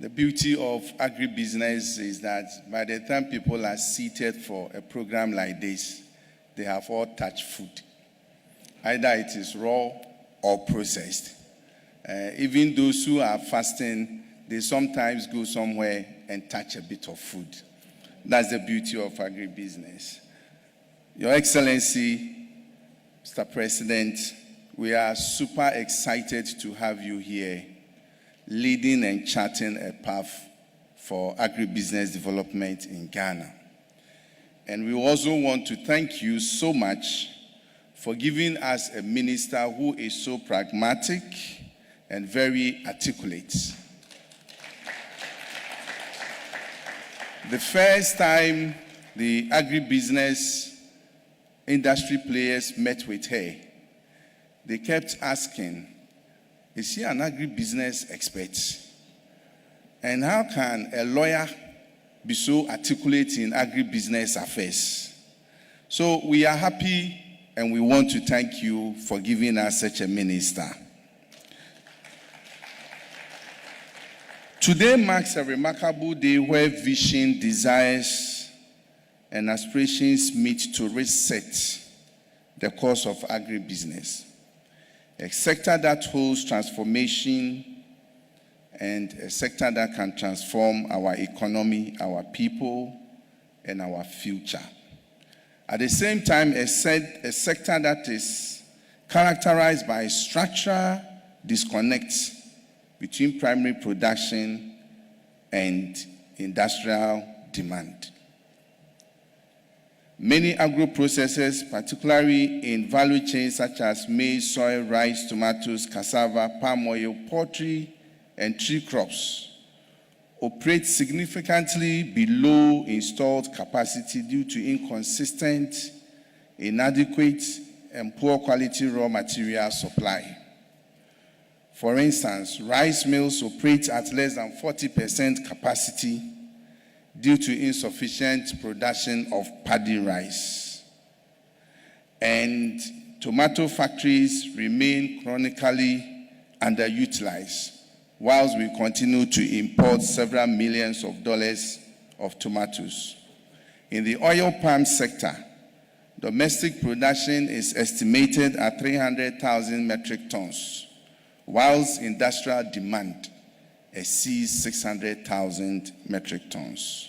The beauty of agribusiness is that by the time people are seated for a program like this, they have all touched food. Either it is raw or processed. Even those who are fasting, they sometimes go somewhere and touch a bit of food. That's the beauty of agribusiness. Your Excellency, Mr. President, we are super excited to have you here, leading and charting a path for agribusiness development in Ghana. And we also want to thank you so much for giving us a minister who is so pragmatic and very articulate. The first time the agribusiness industry players met with her, they kept asking, is she an agribusiness expert? And how can a lawyer be so articulate in agribusiness affairs? So we are happy and we want to thank you for giving us such a minister. Today marks a remarkable day where vision, desires, and aspirations meet to reset the course of agribusiness, a sector that holds transformation and a sector that can transform our economy, our people, and our future. At the same time, a sector that is characterized by structural disconnect between primary production and industrial demand. Many agro-processors, particularly in value chains such as maize, soy, rice, tomatoes, cassava, palm oil, poultry, and tree crops, operate significantly below installed capacity due to inconsistent, inadequate, and poor quality raw material supply. For instance, rice mills operate at less than 40% capacity due to insufficient production of paddy rice. And tomato factories remain chronically underutilized, whilst we continue to import several millions of dollars of tomatoes. In the oil palm sector, domestic production is estimated at 300,000 metric tons, whilst industrial demand exceeds 600,000 metric tons.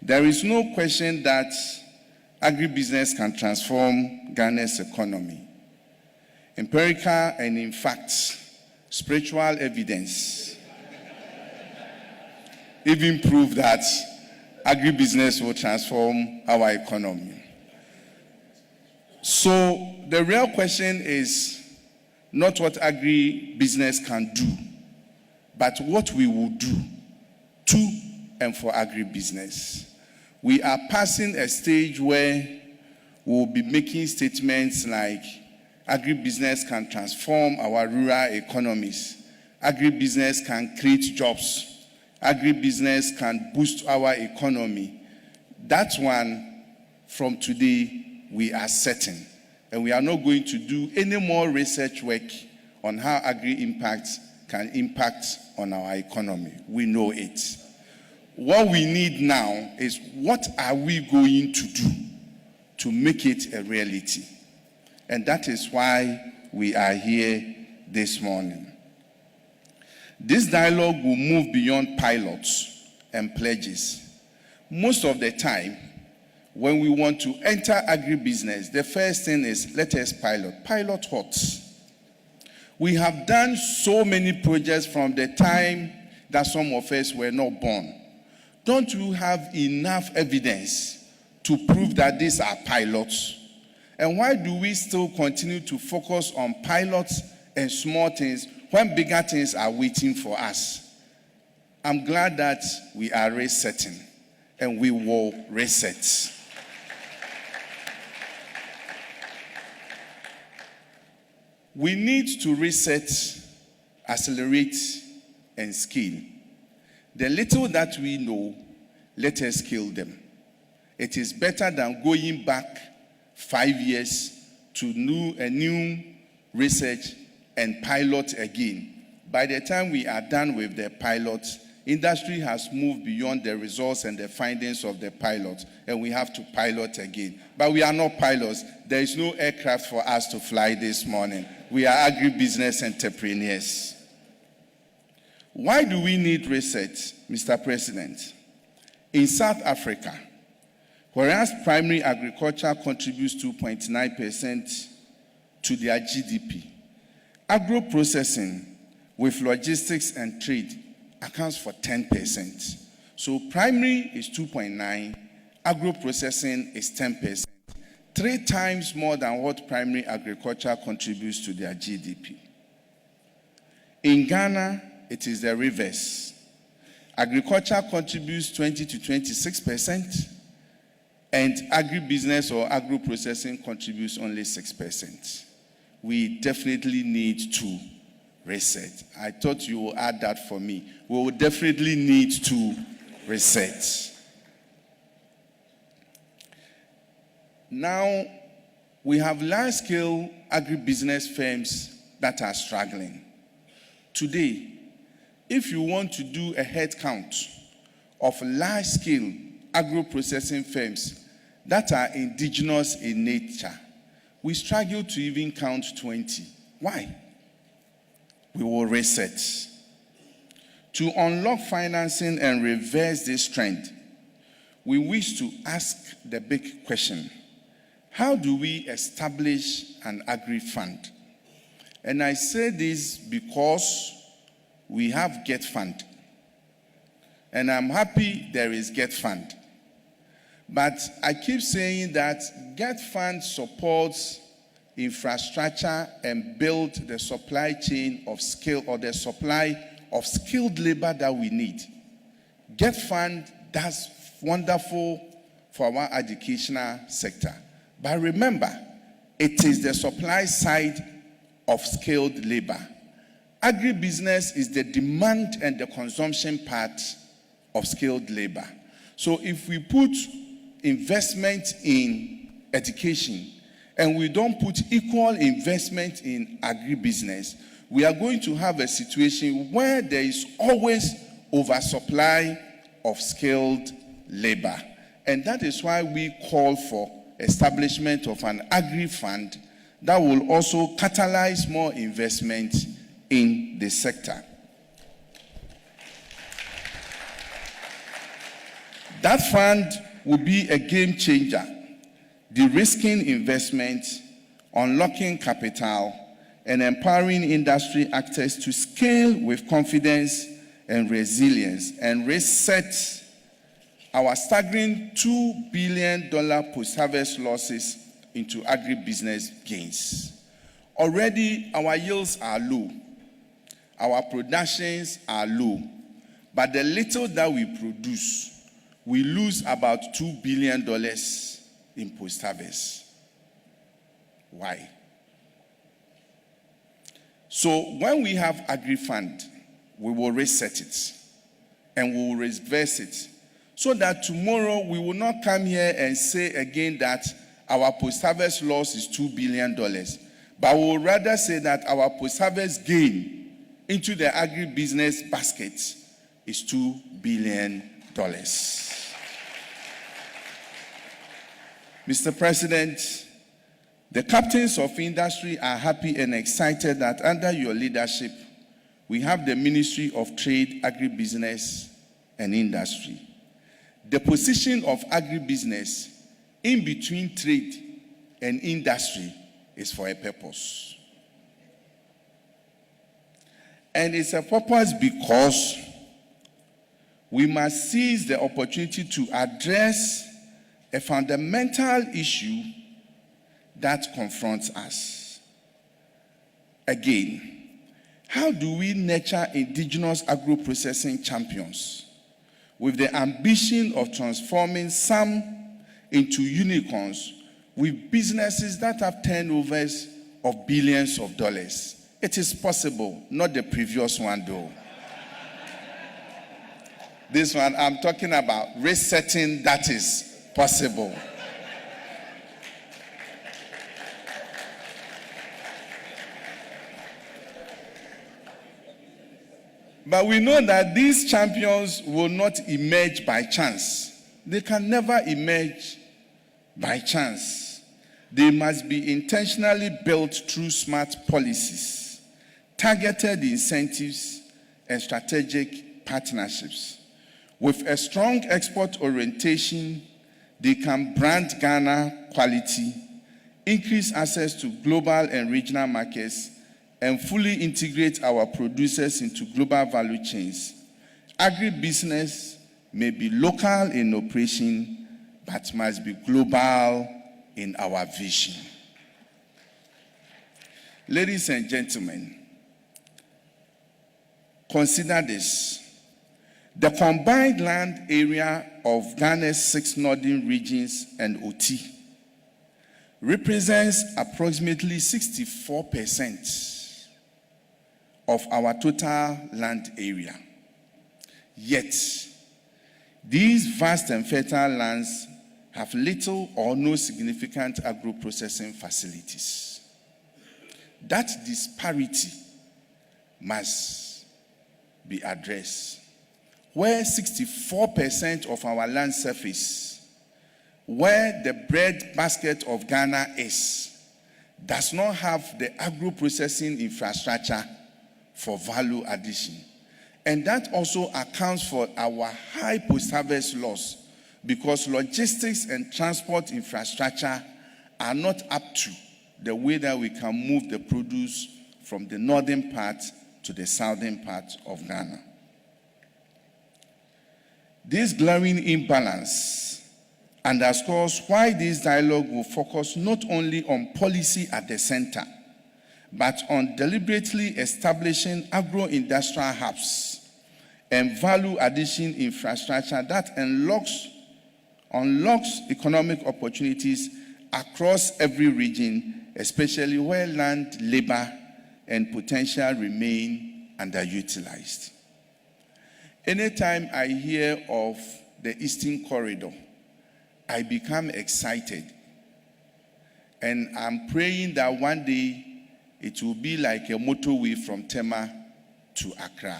There is no question that agribusiness can transform Ghana's economy. Empirical and, in fact, spiritual evidence even prove that agribusiness will transform our economy. So the real question is not what agribusiness can do, but what we will do to and for agribusiness. We are passing a stage where we'll be making statements like agribusiness can transform our rural economies. Agribusiness can create jobs. Agribusiness can boost our economy. That one, from today, we are certain. And we are not going to do any more research work on how Agri-Impact can impact on our economy. We know it. What we need now is what are we going to do to make it a reality? And that is why we are here this morning. This dialogue will move beyond pilots and pledges. Most of the time, when we want to enter agribusiness, the first thing is let us pilot. Pilot what? We have done so many projects from the time that some of us were not born. Don't you have enough evidence to prove that these are pilots? And why do we still continue to focus on pilots and small things when bigger things are waiting for us? I'm glad that we are resetting, and we will reset. We need to reset, accelerate, and scale. The little that we know, let us scale them. It is better than going back 5 years to a new research and pilot again. By the time we are done with the pilot, Industry has moved beyond the results and the findings of the pilot, and we have to pilot again. But we are not pilots. There is no aircraft for us to fly this morning. We are agribusiness entrepreneurs. Why do we need research, Mr. President? In South Africa, whereas primary agriculture contributes 2.9% to their GDP, agro-processing with logistics and trade accounts for 10%. So primary is 2.9, agro-processing is 10%, 3 times more than what primary agriculture contributes to their GDP. In Ghana, it is the reverse. Agriculture contributes 20 to 26%, and agribusiness or agro-processing contributes only 6%. We definitely need to research. I thought you would add that for me. We will definitely need to research. Now, we have large-scale agribusiness firms that are struggling. Today, if you want to do a head count of large-scale agro-processing firms that are indigenous in nature, we struggle to even count 20. Why? We will research. To unlock financing and reverse this trend, we wish to ask the big question: how do we establish an agri-fund? And I say this because we have Get Fund. And I'm happy there is Get Fund. But I keep saying that Get Fund supports infrastructure and build the supply chain of skill, or the supply of skilled labor that we need. Get Fund does wonderful for our educational sector. But remember, it is the supply side of skilled labor. Agribusiness is the demand and the consumption part of skilled labor. So if we put investment in education and we don't put equal investment in agribusiness, we are going to have a situation where there is always oversupply of skilled labor. And that is why we call for establishment of an agri-fund that will also catalyze more investment in the sector. That fund will be a game changer, de-risking investment, unlocking capital, and empowering industry actors to scale with confidence and resilience, and reset our staggering $2 billion post-harvest losses into agribusiness gains. Already, our yields are low. Our productions are low. But the little that we produce, we lose about $2 billion in post-harvest. Why? So when we have Agri-Fund, we will reset it and we will reverse it, so that tomorrow we will not come here and say again that our post-harvest loss is $2 billion. But we will rather say that our post-harvest gain into the agribusiness basket is $2 billion. Mr. President, the captains of industry are happy and excited that under your leadership, we have the Ministry of Trade, Agribusiness, and Industry. The position of agribusiness in between trade and industry is for a purpose. And it's a purpose because we must seize the opportunity to address a fundamental issue that confronts us. Again, how do we nurture indigenous agro-processing champions with the ambition of transforming some into unicorns with businesses that have turnovers of billions of dollars? It is possible, not the previous one though. This one, I'm talking about resetting that is possible. But we know that these champions will not emerge by chance. They can never emerge by chance. They must be intentionally built through smart policies, targeted incentives, and strategic partnerships. With a strong export orientation, they can brand Ghana quality, increase access to global and regional markets, and fully integrate our producers into global value chains. Agribusiness may be local in operation, but must be global in our vision. Ladies and gentlemen, consider this. The combined land area of Ghana's 6 northern regions and OT represents approximately 64% of our total land area. Yet, these vast and fertile lands have little or no significant agro-processing facilities. That disparity must be addressed. Where 64% of our land surface, where the bread basket of Ghana is, does not have the agro-processing infrastructure for value addition. And that also accounts for our high post-harvest loss, because logistics and transport infrastructure are not up to the way that we can move the produce from the northern part to the southern part of Ghana. This glaring imbalance underscores why this dialogue will focus not only on policy at the center, but on deliberately establishing agro-industrial hubs and value addition infrastructure that unlocks economic opportunities across every region, especially where land, labor, and potential remain underutilized. Anytime I hear of the Eastern Corridor, I become excited. And I'm praying that one day it will be like a motorway from Tema to Accra.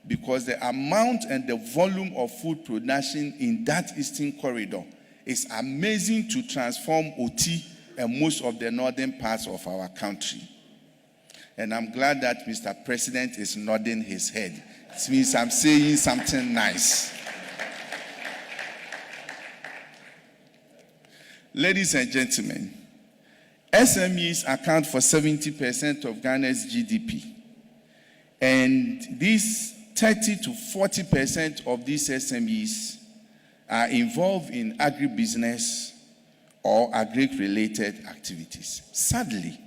Because the amount and the volume of food production in that Eastern Corridor is amazing to transform OT and most of the northern parts of our country. And I'm glad that Mr. President is nodding his head. It means I'm saying something nice. Ladies and gentlemen, SMEs account for 70% of Ghana's GDP. And these 30 to 40% of these SMEs are involved in agribusiness or agri-related activities. Sadly,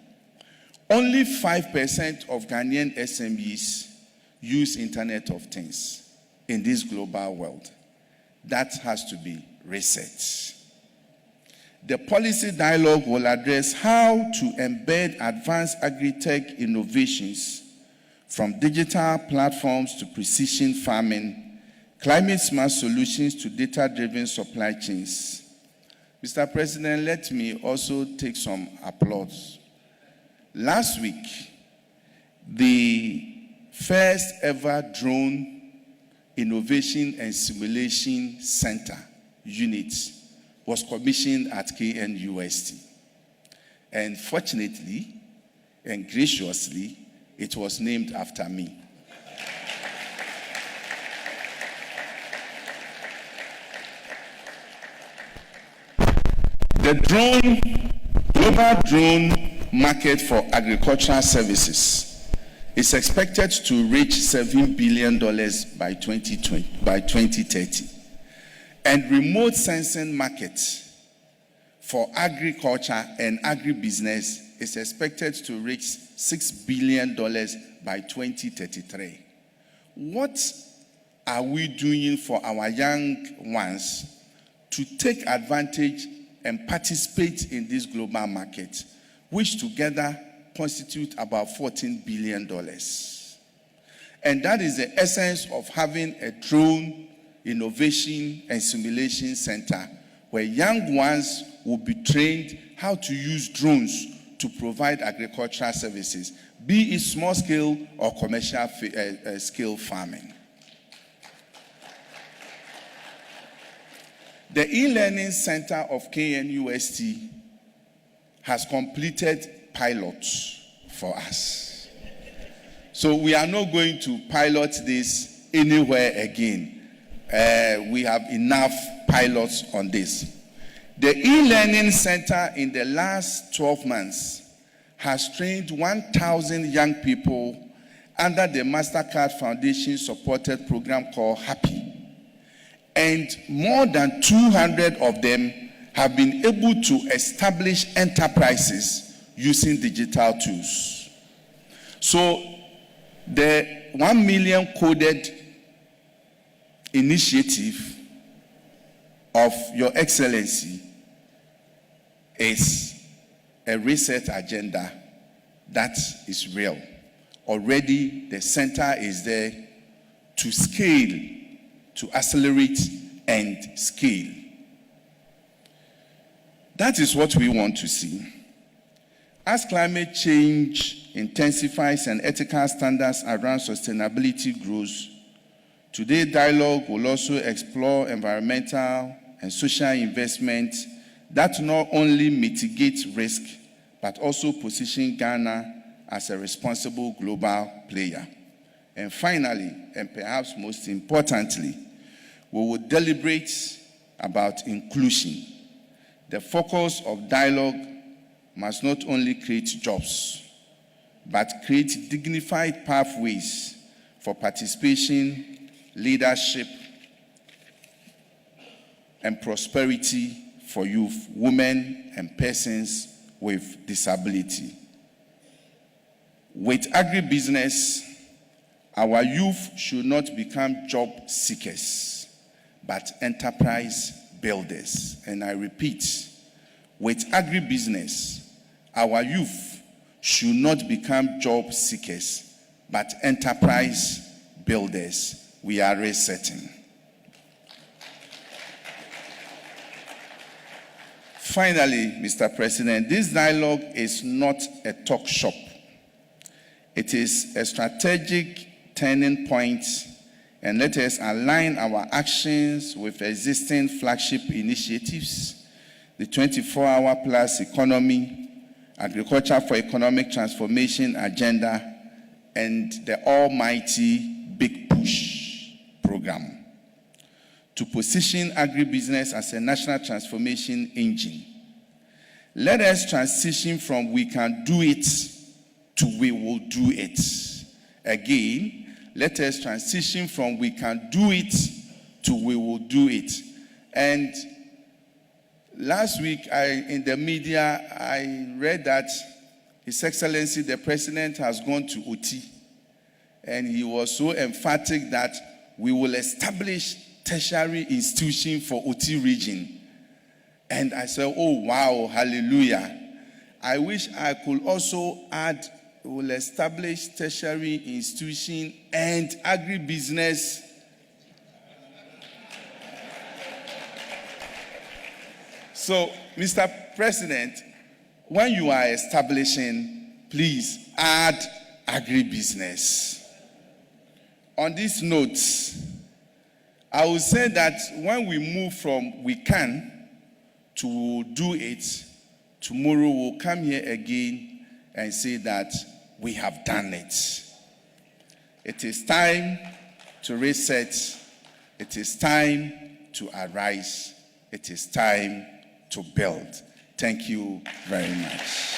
only 5% of Ghanaian SMEs use Internet of Things in this global world. That has to be reset. The policy dialogue will address how to embed advanced agri-tech innovations from digital platforms to precision farming, climate-smart solutions to data-driven supply chains. Mr. President, let me also take some applause. Last week, the first ever drone innovation and simulation center unit was commissioned at KNUST. And fortunately and graciously, it was named after me. The global drone market for agricultural services is expected to reach $7 billion by 2030. And remote sensing market for agriculture and agribusiness is expected to reach $6 billion by 2033. What are we doing for our young ones to take advantage and participate in this global market, which together constitute about $14 billion? And that is the essence of having a drone innovation and simulation center where young ones will be trained how to use drones to provide agricultural services, be it small scale or commercial scale farming. The e-learning center of KNUST has completed pilots for us. So we are not going to pilot this anywhere again. We have enough pilots on this. The e-learning center in the last 12 months has trained 1,000 young people under the MasterCard Foundation supported program called HAPPY. And more than 200 of them have been able to establish enterprises using digital tools. So the 1 million coded initiative of Your Excellency is a research agenda that is real. Already the center is there to scale, to accelerate and scale. That is what we want to see. As climate change intensifies and ethical standards around sustainability grows, today's dialogue will also explore environmental and social investment that not only mitigates risk, but also position Ghana as a responsible global player. And finally, and perhaps most importantly, we will deliberate about inclusion. The focus of dialogue must not only create jobs, but create dignified pathways for participation, leadership, and prosperity for youth, women, and persons with disability. With agribusiness, our youth should not become job seekers, but enterprise builders. And I repeat, with agribusiness, our youth should not become job seekers, but enterprise builders. We are resetting. Finally, Mr. President, this dialogue is not a talk shop. It is a strategic turning point, and let us align our actions with existing flagship initiatives, the 24-hour plus economy, agriculture for economic transformation agenda, and the almighty Big Push program to position agribusiness as a national transformation engine. Let us transition from we can do it to we will do it. Again, let us transition from we can do it to we will do it. And last week, in the media, I read that His Excellency, the President, has gone to OT. And he was so emphatic that we will establish tertiary institution for OT region. And I said, oh, wow, hallelujah. I wish I could also add, we will establish tertiary institution and agribusiness. So, Mr. President, when you are establishing, please add agribusiness. On these notes, I will say that when we move from we can to do it, tomorrow we'll come here again and say that we have done it. It is time to reset. It is time to arise. It is time to build. Thank you very much.